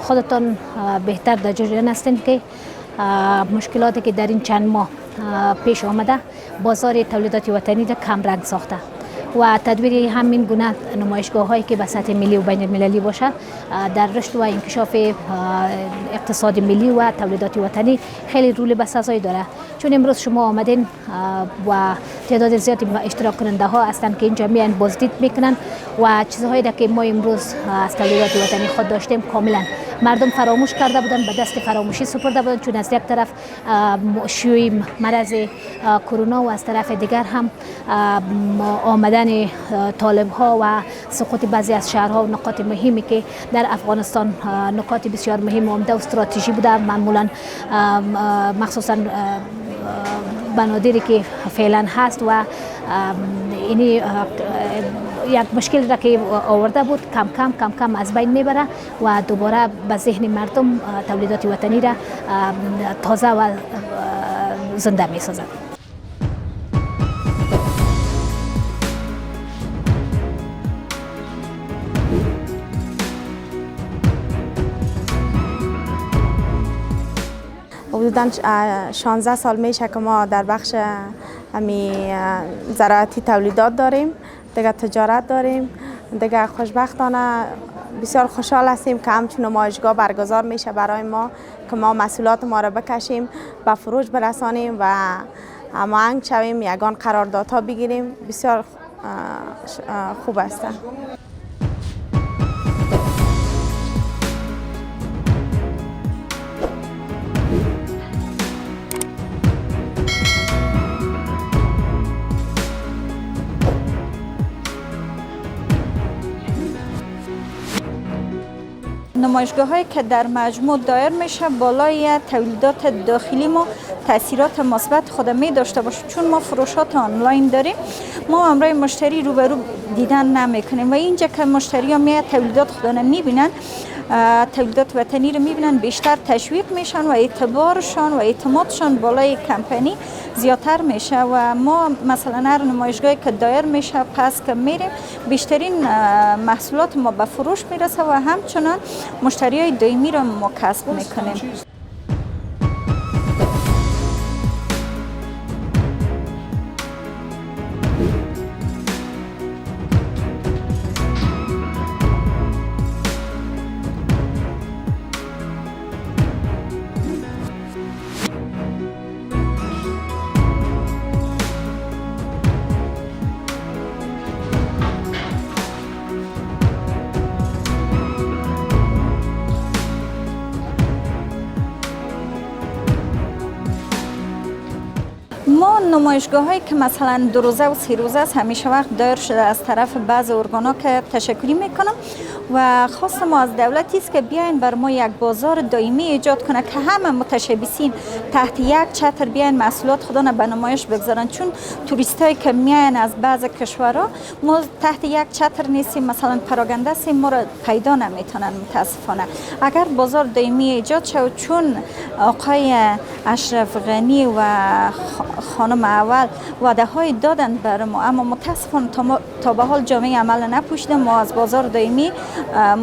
خودتان بهتر در جریان هستین که مشکلاتی که در این چند ماه پیش آمده بازار تولیدات وطنی را کم رنگ ساخته و تدویر همین گونه نمایشگاه هایی که به سطح ملی و بین المللی باشه در رشد و انکشاف اقتصاد ملی و تولیدات وطنی خیلی رول بسازایی داره. چون امروز شما آمدین و تعداد زیادی اشتراک کننده ها هستند که اینجا میان بازدید میکنن و چیزهایی که ما امروز از تولیدات وطنی خود داشتیم کاملا مردم فراموش کرده بودن، به دست فراموشی سپرده بودن، چون از یک طرف شیوع مرض کرونا و از طرف دیگر هم آمدن طالب ها و سقوط بعضی از شهرها و نقاط مهمی که در افغانستان نقاط بسیار مهم و عمده و استراتژی بوده، معمولا مخصوصا بنادری که فعلا هست و اینی یک مشکل را که آورده بود کم کم از بین میبره و دوباره به ذهن مردم تولیدات وطنی را تازه و زنده میسازد. حدوداً 16 سال میشه که ما در بخش زراعتی تولیدات داریم، دیگه تجارت داریم. دیگه خوشبختانه بسیار خوشحال هستیم که همچون نمایشگاه برگزار میشه برای ما که ما محصولات ما را بکشیم، به فروش برسانیم و هماهنگ شویم، یگان قراردادها بگیریم. بسیار خوب است. نمایشگاه هایی که در مجموع دایر میشه بالای تولیدات داخلی ما تاثیرات مثبت خود می داشته باشه، چون ما فروشات آنلاین داریم. ما امروز مشتری روبرو دیدن نمیکنیم و اینجا که مشتری ها میاد تولیدات خود میبینن، تولیدات وطنی رو میبینن، بیشتر تشویق میشن و اعتبارشان و اعتمادشان بالای کمپانی زیادتر میشه و ما مثلا هر نمایشگاهی که دایر میشه پس که میریم بیشترین محصولات ما به فروش میرسه و همچنان مشتری های دائمی رو ما کسب میکنیم. ما نمایشگاه هایی که مثلا 2 روزه و 3 روزه است همیشه وقت دایر شده از طرف بعض ارگانا که تشکری میکنم و خواست ما از دولتی است که بیاین بر ما یک بازار دائمی ایجاد کنه که همه متشبثین تحت یک چتر بیاین محصولات خودشون به نمایش بگذارن، چون توریستایی که میاین از بعض کشورها ما تحت یک چتر نیستیم، مثلا پراگنده هستیم، ما را پیدا نمیتونن متاسفانه. اگر بازار دائمی ایجاد شود، چون آقای اشرف غنی و خانم اول وعده های دادن بر ما، اما متاسفانه تا به حال جامعه عمل نپوشیده، ما از بازار دائمی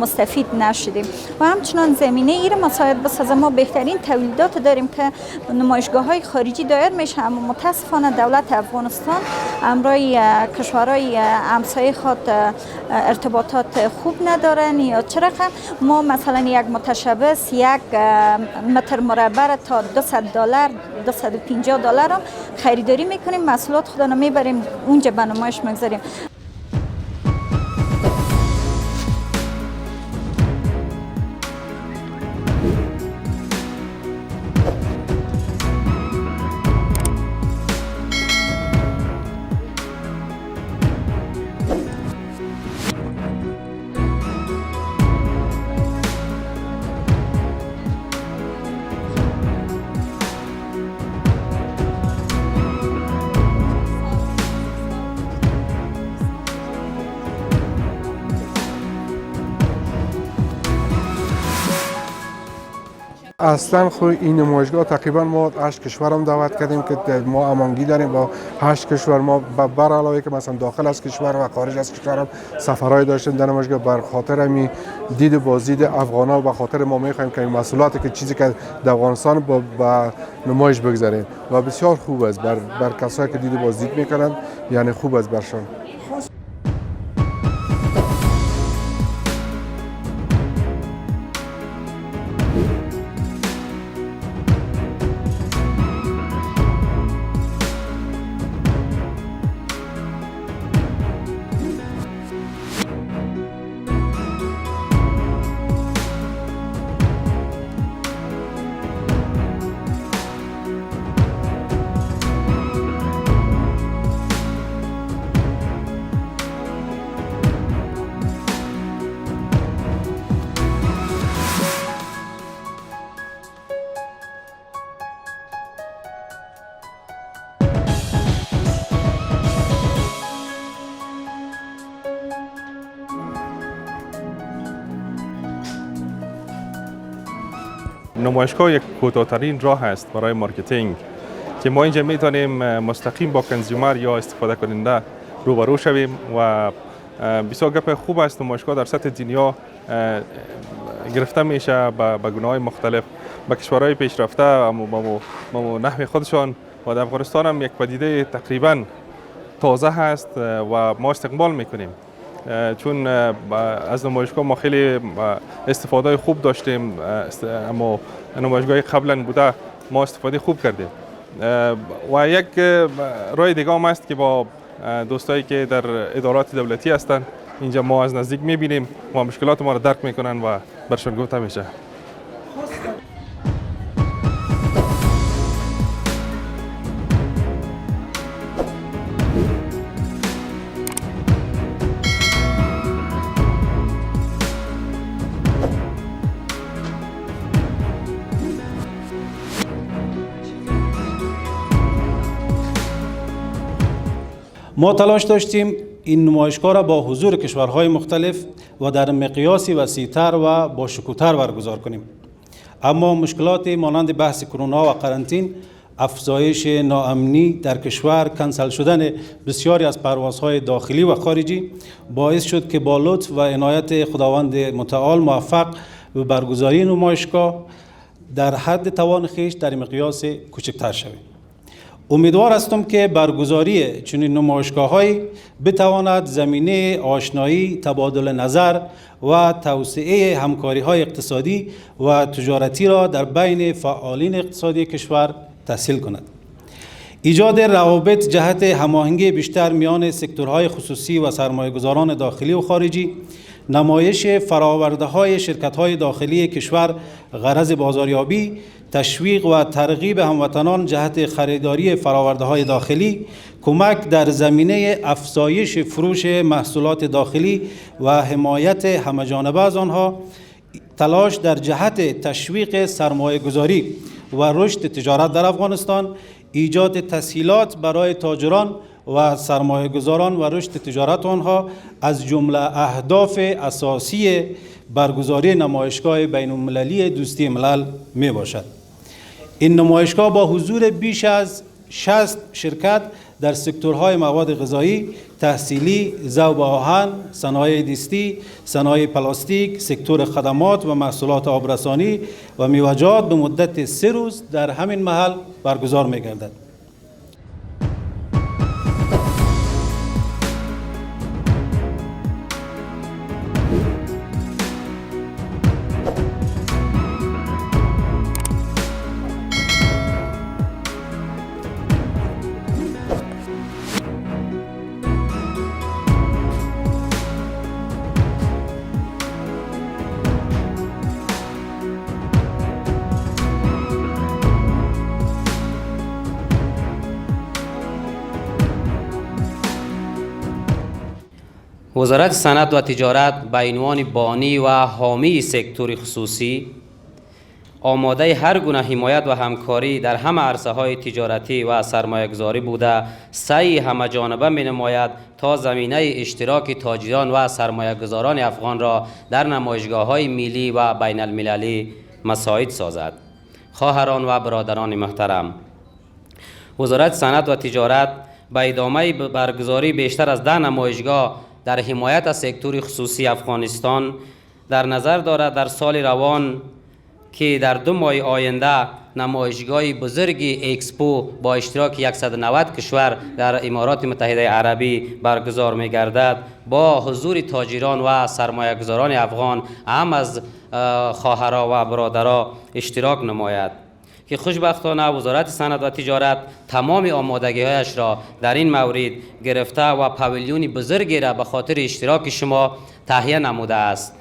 مستفید نشدیم و همچنان زمینه ایر مساعد بسازه. ما بهترین تولیدات داریم که نمایشگاه های خارجی دایر میشه، اما متاسفانه دولت افغانستان امروی کشورهای همسایه خود ارتباطات خوب ندارن یا چه رقم. ما مثلا یک متشبث یک متر مربع تا $200 $250 هم خریداری میکنیم، محصولات خودمون میبریم اونجا به نمایش میگذاریم. اصلا خو این نمایشگاه تقریبا ما 8 کشورم دعوت کردیم که ما امانگی داریم با 8 کشور. ما بر علاوه که مثلا داخل از کشور و خارج از کشور هم سفرهای داشتیم در نمایشگاه. بر خاطر همین دید بازدید افغانا و به خاطر ما میخوایم که این مسئولیت که چیزی که در افغانستان با نمایش بگذاریم و بسیار خوب است بر کسایی که دید بازدید میکنند، یعنی خوب است برشان. نمایشگاه یک کوتاه‌ترین راه است برای مارکتینگ که ما اینجا میتونیم مستقیم با کنزیومر یا استفاده کننده روبرو شویم و بسیار گپ خوب است. نمایشگاه در سطح دنیا گرفته میشه به گونه‌های مختلف به کشورهای پیشرفته و نحو خودشان و در افغانستان هم یک پدیده تقریبا تازه هست و ما استقبال میکنیم، چون از نمایشگاه ما خیلی استفاده خوب داشتیم، اما نمایشگاه قبلا بوده ما استفاده خوب کردیم. و یک راه دیگه هم است که با دوستایی که در ادارات دولتی هستند اینجا ما از نزدیک میبینیم و مشکلات ما را درک میکنن و برشان گفته میشه. ما تلاش داشتیم این نمایشگاه را با حضور کشورهای مختلف و در مقیاسی وسیع‌تر و با شکوه‌تر برگزار کنیم، اما مشکلات مانند بحث کرونا و قرنطین، افزایش ناامنی در کشور، کنسل شدن بسیاری از پروازهای داخلی و خارجی باعث شد که با لطف و عنایت خداوند متعال موفق به برگزاری نمایشگاه در حد توان خویش در مقیاس کوچکتر شویم. امیدوار هستم که برگزاری چنین نمایشگاه‌هایی بتواند زمینه آشنایی، تبادل نظر و توسعه همکاری‌های اقتصادی و تجارتی را در بین فعالین اقتصادی کشور تسهیل کند. ایجاد روابط جهت هماهنگی بیشتر میان سکتورهای خصوصی و سرمایه‌گذاران داخلی و خارجی، نمایش فرآورده‌های شرکت‌های داخلی کشور غرض بازاریابی، تشویق و ترغیب هموطنان جهت خریداری فرآورده‌های داخلی، کمک در زمینه افزایش فروش محصولات داخلی و حمایت همه‌جانبه از آنها، تلاش در جهت تشویق سرمایه‌گذاری و رشد تجارت در افغانستان، ایجاد تسهیلات برای تاجران و سرمایه‌گذاران و رشد تجارت آنها از جمله اهداف اساسی برگزاری نمایشگاه بین‌المللی دوستی ملل می باشد. این نمایشگاه با حضور بیش از 60 شرکت در سکتورهای مواد غذایی، تحصیلی، ذوب آهن، صنایع دستی، صنایع پلاستیک، سکتور خدمات و محصولات آبرسانی و میوه‌جات به مدت 3 روز در همین محل برگزار می گردد. وزارت صنعت و تجارت به عنوان بانی و حامی سکتور خصوصی آماده هر گونه حمایت و همکاری در همه عرصه‌های تجارتی و سرمایه‌گذاری بوده سعی همه‌جانبه می‌نماید تا زمینه اشتراک تاجران و سرمایه‌گذاران افغان را در نمایشگاه‌های ملی و بین‌المللی مساعد سازد. خواهران و برادران محترم، وزارت صنعت و تجارت به ادامه برگزاری بیشتر از 10 نمایشگاه در حمایت از سکتور خصوصی افغانستان در نظر دارد در سال روان که در 2 ماه آینده نمایشگاه بزرگ اکسپو با اشتراک 190 کشور در امارات متحده عربی برگزار می گردد با حضور تاجران و سرمایه‌گذاران افغان هم از خواهرها و برادرها اشتراک نماید که خوشبختانه وزارت صنعت و تجارت تمام آمادگی‌هایش را در این مورد گرفته و پاویلیون بزرگی را به خاطر اشتراک شما تهیه نموده است